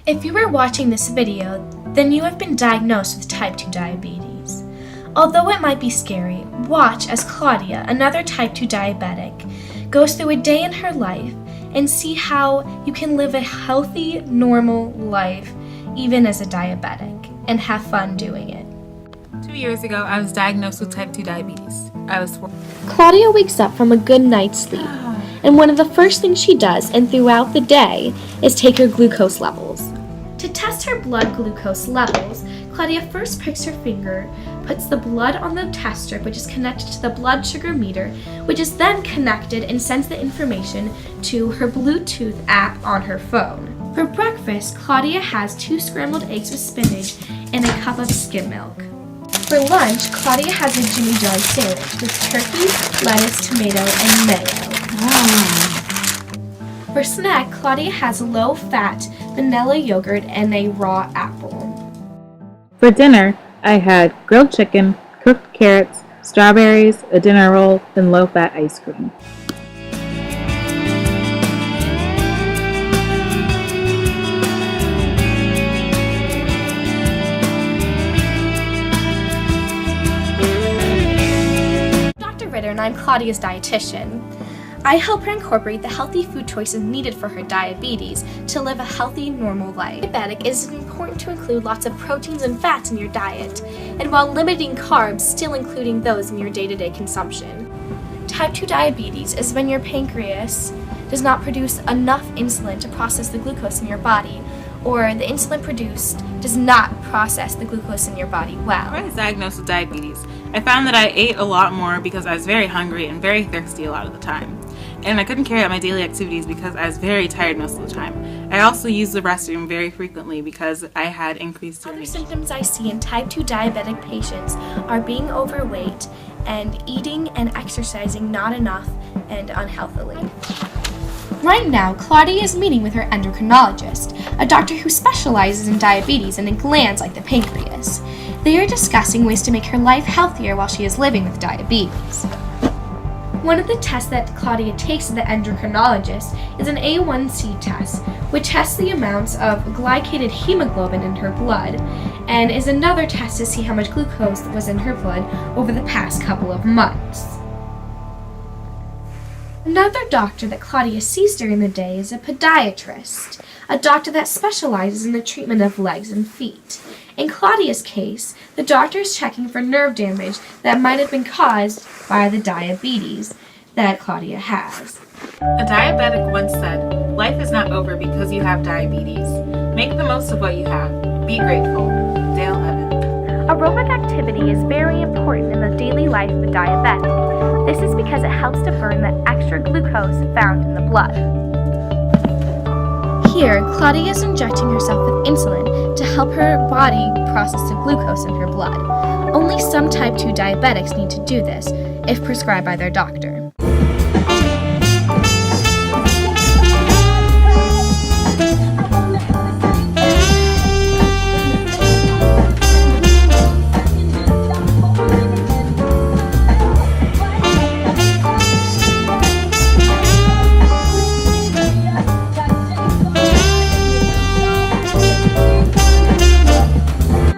If you are watching this video, then you have been diagnosed with type 2 diabetes. Although it might be scary, watch as Claudia, another type 2 diabetic, goes through a day in her life and see how you can live a healthy, normal life even as a diabetic and have fun doing it. 2 years ago, I was diagnosed with type 2 diabetes. Claudia wakes up from a good night's sleep, and one of the first things she does and throughout the day is take her glucose levels. To test her blood glucose levels, Claudia first pricks her finger, puts the blood on the test strip, which is connected to the blood sugar meter, which is then connected and sends the information to her Bluetooth app on her phone. For breakfast, Claudia has 2 scrambled eggs with spinach and a cup of skim milk. For lunch, Claudia has a Jimmy John's sandwich with turkey, lettuce, tomato, and mayo. For snack, Claudia has low-fat vanilla yogurt and a raw apple. For dinner, I had grilled chicken, cooked carrots, strawberries, a dinner roll, and low-fat ice cream. And I'm Claudia's dietitian. I help her incorporate the healthy food choices needed for her diabetes to live a healthy, normal life. Diabetic, it is important to include lots of proteins and fats in your diet, and while limiting carbs, still including those in your day-to-day consumption. Type 2 diabetes is when your pancreas does not produce enough insulin to process the glucose in your body, or the insulin produced does not process the glucose in your body well. When I was diagnosed with diabetes, I found that I ate a lot more because I was very hungry and very thirsty a lot of the time. And I couldn't carry out my daily activities because I was very tired most of the time. I also used the restroom very frequently because I had increased urination. Other symptoms I see in type 2 diabetic patients are being overweight and eating and exercising not enough and unhealthily. Right now, Claudia is meeting with her endocrinologist, a doctor who specializes in diabetes and in glands like the pancreas. They are discussing ways to make her life healthier while she is living with diabetes. One of the tests that Claudia takes to the endocrinologist is an A1C test, which tests the amounts of glycated hemoglobin in her blood, and is another test to see how much glucose was in her blood over the past couple of months. Another doctor that Claudia sees during the day is a podiatrist, a doctor that specializes in the treatment of legs and feet. In Claudia's case, the doctor is checking for nerve damage that might have been caused by the diabetes that Claudia has. A diabetic once said, "Life is not over because you have diabetes. Make the most of what you have. Be grateful." Dale Evans. Aerobic activity is very important in the daily life of a diabetic. This is because it helps to burn the extra glucose found in the blood. Here, Claudia is injecting herself with insulin to help her body process the glucose in her blood. Only some type 2 diabetics need to do this if prescribed by their doctor.